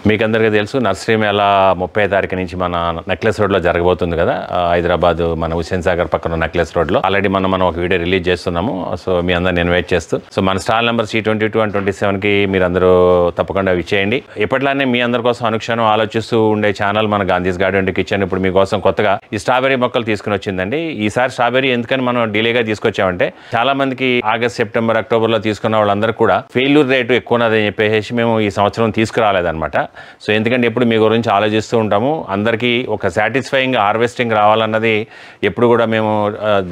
మీకందరికీ తెలుసు నర్సరీ మేళా 30వ తారీఖు నుంచి మన నెక్లెస్ రోడ్లో జరగబోతుంది కదా, హైదరాబాద్ మన హుస్సేన్ సాగర్ పక్కన నెక్లెస్ రోడ్లో. ఆల్రెడీ మనం ఒక వీడియో రిలీజ్ చేస్తున్నాము. సో మీ అందరిని ఇన్వైట్ చేస్తూ, సో మన స్టాల్ నెంబర్ C22 and 27కి మీరు అందరూ తప్పకుండా విచ్చేయండి. ఎప్పట్లానే మీ అందరి కోసం అనుక్షణం ఆలోచిస్తూ ఉండే ఛానల్ మన గాంధీస్ గార్డెన్ కిచెన్ ఇప్పుడు మీకోసం కొత్తగా ఈ స్ట్రాబెరీ మొక్కలు తీసుకుని వచ్చిందండి. ఈసారి స్ట్రాబెరీ ఎందుకని మనం డిలేగా తీసుకొచ్చామంటే, చాలా మందికి ఆగస్ట్, సెప్టెంబర్, అక్టోబర్లో తీసుకున్న వాళ్ళందరూ కూడా ఫెయిల్యూర్ రేటు ఎక్కువ ఉన్నదని చెప్పేసి మేము ఈ సంవత్సరం తీసుకురాలేదన్నమాట. సో ఎందుకంటే ఎప్పుడు మీ గురించి ఆలోచిస్తూ ఉంటాము. అందరికీ ఒక సాటిస్ఫైయింగ్ హార్వెస్టింగ్ రావాలన్నది ఎప్పుడు కూడా మేము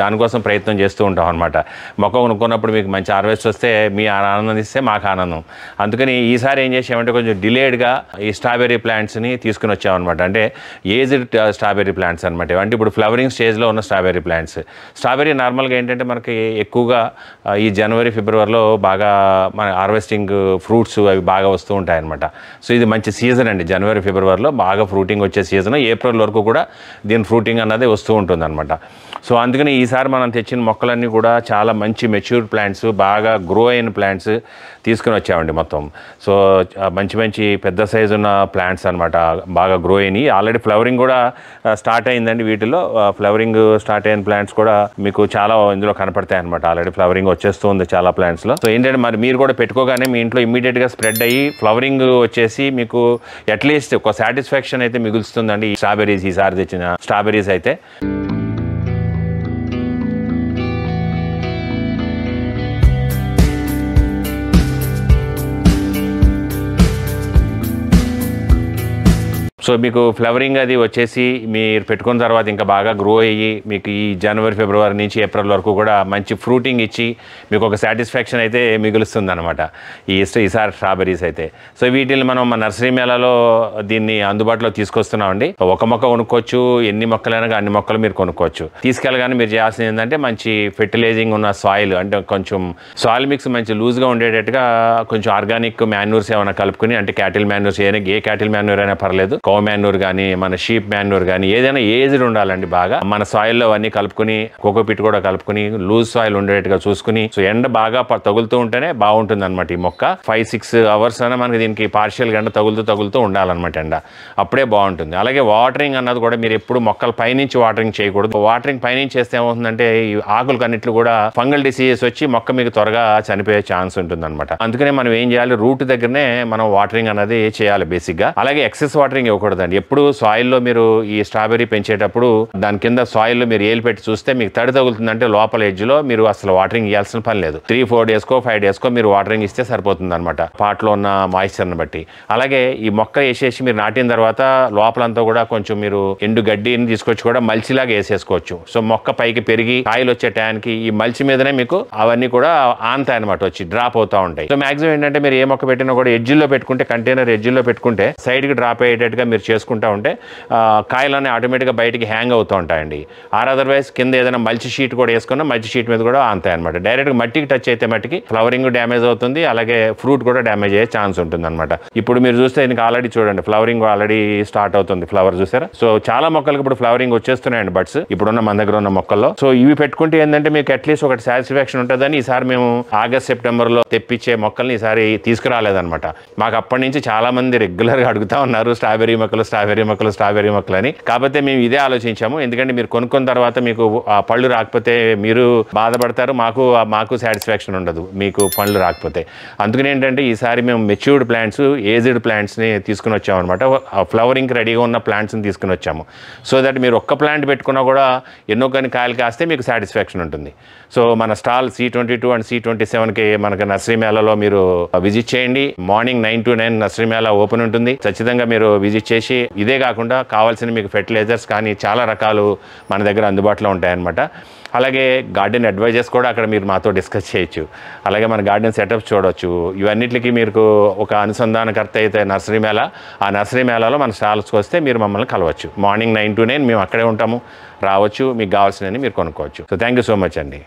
దానికోసం ప్రయత్నం చేస్తూ ఉంటాం అనమాట. మొక్క కొనుక్కున్నప్పుడు మీకు మంచి హార్వెస్ట్ వస్తే మీ ఆనందిస్తే మాకు ఆనందం. అందుకని ఈసారి ఏం చేసామంటే కొంచెం డిలేడ్గా ఈ స్ట్రాబెర్రీ ప్లాంట్స్ని తీసుకుని వచ్చామన్నమాట. అంటే ఏజ్డ్ స్ట్రాబెర్రీ ప్లాంట్స్ అనమాట. అంటే ఇప్పుడు ఫ్లవరింగ్ స్టేజ్లో ఉన్న స్ట్రాబెర్రీ ప్లాంట్స్. స్ట్రాబెర్రీ నార్మల్గా ఏంటంటే మనకి ఎక్కువగా ఈ జనవరి, ఫిబ్రవరిలో బాగా మన హార్వెస్టింగ్ ఫ్రూట్స్ అవి బాగా వస్తూ ఉంటాయి అనమాట. సో ఇది మంచి సీజన్ అండి. జనవరి, ఫిబ్రవరిలో బాగా ఫ్రూటింగ్ వచ్చే సీజన్. ఏప్రిల్ వరకు కూడా దీని ఫ్రూటింగ్ అన్నది వస్తూ ఉంటుంది అనమాట. సో అందుకని ఈసారి మనం తెచ్చిన మొక్కలన్నీ కూడా చాలా మంచి మెచ్యూర్ ప్లాంట్స్, బాగా గ్రో అయిన ప్లాంట్స్ తీసుకుని వచ్చామండి మొత్తం. సో మంచి పెద్ద సైజు ఉన్న ప్లాంట్స్ అనమాట, బాగా గ్రో అయినాయి. ఆల్రెడీ ఫ్లవరింగ్ కూడా స్టార్ట్ అయిందండి. వీటిలో ఫ్లవరింగ్ స్టార్ట్ అయిన ప్లాంట్స్ కూడా మీకు చాలా ఇందులో కనపడతాయి అనమాట. ఆల్రెడీ ఫ్లవరింగ్ వచ్చేస్తూ ఉంది చాలా ప్లాంట్స్లో. సో ఏంటంటే మరి మీరు కూడా పెట్టుకోగానే మీ ఇంట్లో ఇమీడియట్గా స్ప్రెడ్ అయ్యి ఫ్లవరింగ్ వచ్చేసి మీకు అట్లీస్ట్ ఒక సాటిస్ఫాక్షన్ అయితే మిగులుస్తుందండి ఈ స్ట్రాబెరీస్, ఈసారి తెచ్చిన స్ట్రాబెరీస్ అయితే. సో మీకు ఫ్లవరింగ్ అది వచ్చేసి మీరు పెట్టుకున్న తర్వాత ఇంకా బాగా గ్రో అయ్యి మీకు ఈ జనవరి, ఫిబ్రవరి నుంచి ఏప్రిల్ వరకు కూడా మంచి ఫ్రూటింగ్ ఇచ్చి మీకు ఒక సాటిస్ఫాక్షన్ అయితే మిగులుస్తుంది అనమాట ఈసారి స్ట్రాబెరీస్ అయితే. సో వీటిని మనం మన నర్సరీ మేళాలో దీన్ని అందుబాటులో తీసుకొస్తున్నామండి. ఒక మొక్క కొనుక్కోవచ్చు, ఎన్ని మొక్కలైనా అన్ని మొక్కలు మీరు కొనుక్కోవచ్చు. తీసుకెళ్ళగానే మీరు చేయాల్సింది ఏంటంటే మంచి ఫెర్టిలైజింగ్ ఉన్న సాయిల్, అంటే కొంచెం సాయిల్ మిక్స్ మంచి లూజ్గా ఉండేటట్టుగా కొంచెం ఆర్గానిక్ మాన్యూర్స్ ఏమైనా కలుపుకొని, అంటే క్యాటిల్ మాన్యూర్స్ ఏ క్యాటిల్ మాన్యూర్ అయినా పర్లేదు, కౌ మాన్యూర్ కానీ మన షీప్ మాన్యూర్ కానీ ఏదైనా ఏజ్డ్ ఉండాలండి. బాగా మన సాయిల్లో అన్ని కలుపుకుని, కోకోపిట్ కూడా కలుపుకుని లూజ్ సాయిల్ ఉండేట్టుగా చూసుకుని, సో ఎండ బాగా తగులుతూ ఉంటేనే బాగుంటుంది అనమాట. ఈ మొక్క 5-6 అవర్స్ అయినా మనకి దీనికి పార్షియల్ ఎండ తగులుతూ ఉండాలన్నమాట. ఎండ అప్పుడే బాగుంటుంది. అలాగే వాటరింగ్ అన్నది కూడా మీరు ఎప్పుడు మొక్కల పైనుంచి వాటరింగ్ చేయకూడదు. వాటరింగ్ పైనుంచి చేస్తే ఏమవుతుందంటే ఈ ఆకులు కన్నిట్లు కూడా ఫంగల్ డిసీజెస్ వచ్చి మొక్క మీకు త్వరగా చనిపోయే ఛాన్స్ ఉంటుంది అనమాట. అందుకనే మనం ఏం చేయాలి, రూట్ దగ్గరనే మనం వాటరింగ్ అనేది చేయాలి బేసిక్ గా. అలాగే ఎక్సెస్ వాటరింగ్ ఇవ్వకూడదండి. ఎప్పుడు సాయిల్లో మీరు ఈ స్ట్రాబెర్రీ పెంచేటప్పుడు దాని కింద సాయిల్లో మీరు ఏలు పెట్టి చూస్తే మీకు తడి తగులుతుందంటే లోపల ఎడ్జ్ లో మీరు అసలు వాటరింగ్ ఇవ్వాల్సిన పని లేదు. 3-4 డేస్కో 5 డేస్కో మీరు వాటరింగ్ ఇస్తే సరిపోతుంది అనమాట, పాట్లో ఉన్న మాయిశ్చర్ని బట్టి. అలాగే ఈ మొక్క వేసేసి మీరు నాటిన తర్వాత లోపలంతా కూడా కొంచెం మీరు ఎండు గడ్డిని తీసుకొచ్చి కూడా మల్చిలాగా వేసేసుకోవచ్చు. సో మొక్క పైకి పెరిగి కాయలు వచ్చే టయానికి ఈ మల్చి మీదనే మీకు అవన్నీ కూడా ఆనతాయి అనమాట, వచ్చి డ్రాప్ అవుతా ఉంటాయి. సో మాక్సిమం ఏంటంటే మీరు ఏ మొక్క పెట్టినా కూడా ఎడ్జిల్లో పెట్టుకుంటే, కంటైనర్ ఎడ్జిల్లో పెట్టుకుంటే సైడ్కి డ్రాప్ అయ్యేటట్టుగా మీరు చేసుకుంటూ ఉంటే కాయలన్నీ ఆటోమేటిక్గా బయటికి హ్యాంగ్ అవుతూ ఉంటాయండి. అదర్వైజ్ కింద ఏదైనా మల్చి షీట్ కూడా వేసుకున్నా మల్చి షీట్ మీద కూడా ఆనతాయి అనమాట. డైరెక్ట్గా మట్టికి టచ్ అయితే మట్టికి ఫ్లవరింగ్ డ్యామేజ్ అవుతుంది, అలాగే ఫ్రూట్ కూడా డ్యామేజ్ అయ్యే ఛాన్స్ ఉంటుంది అనమాట. ఇప్పుడు మీరు చూస్తే ఇంకా ఆల్రెడీ చూడండి ఫ్లవరింగ్ ఆల్రెడీ స్టార్ట్ అవుతుంది. ఫ్లవర్ చూసారా? సో చాలా మొక్కలకు ఇప్పుడు ఫ్లవరింగ్ వచ్చేస్తున్నాయండి బడ్స్ ఇప్పుడున్న మన దగ్గర ఉన్న మొక్కల్లో. సో ఇవి పెట్టుకుంటే ఏంటంటే మీకు అట్లీస్ట్ ఒకటి సాటిస్ఫాక్షన్ ఉంటుందని ఈసారి మేము ఆగస్ట్, సెప్టెంబర్లో తెప్పించే మొక్కల్ని ఈసారి తీసుకురాలేదనమాట. మాకు అప్పటి నుంచి చాలా మంది రెగ్యులర్గా అడుగుతా ఉన్నారు స్ట్రాబెర్రీ మొక్కలు అని. కాకపోతే మేము ఇదే ఆలోచించాము. ఎందుకంటే మీరు కొనుక్కున్న తర్వాత మీకు పళ్ళు రాకపోతే మీరు బాధపడతారు, మాకు సాటిస్ఫాక్షన్ ఉండదు మీకు పళ్ళు రాకపోతే. అందుకని ఏంటంటే ఈసారి మేము మెచ్యూర్డ్ ప్లాంట్స్, ఏజ్డ్ ప్లాంట్స్ని తీసుకుని వచ్చాము అనమాట. ఫ్లవరింగ్ రెడీగా ఉన్న ప్లాంట్స్ని తీసుకుని వచ్చాము. సో దట్ మీరు ఒక్క ప్లాంట్ పెట్టుకున్నా కూడా ఎన్నో కొన్ని కాయలు కాస్తే మీకు సాటిస్ఫాక్షన్ ఉంటుంది. సో మన స్టాల్ C22 and C27కి మనకు నర్సరీ మేళాలో మీరు విజిట్ చేయండి. Morning 9 to 9 nursery Mela open ఉంటుంది. ఖచ్చితంగా మీరు విజిట్ చేసి, ఇదే కాకుండా కావాల్సిన మీకు ఫెర్టిలైజర్స్ కానీ చాలా రకాలు మన దగ్గర అందుబాటులో ఉంటాయన్నమాట. అలాగే గార్డెన్ అడ్వైజర్స్ కూడా అక్కడ మీరు మాతో డిస్కస్ చేయొచ్చు. అలాగే మన గార్డెన్ సెటప్స్ చూడవచ్చు. ఇవన్నిటికీ మీకు ఒక అనుసంధానకర్త అయితే నర్సరీ మేళా. ఆ నర్సరీ మేళాలో మన స్టాల్స్కి వస్తే మీరు మమ్మల్ని కలవచ్చు. మార్నింగ్ 9 to 9 మేము అక్కడే ఉంటాము. రావచ్చు, మీకు కావాల్సినవి మీరు కొనుక్కోవచ్చు. So thank you so much అండి.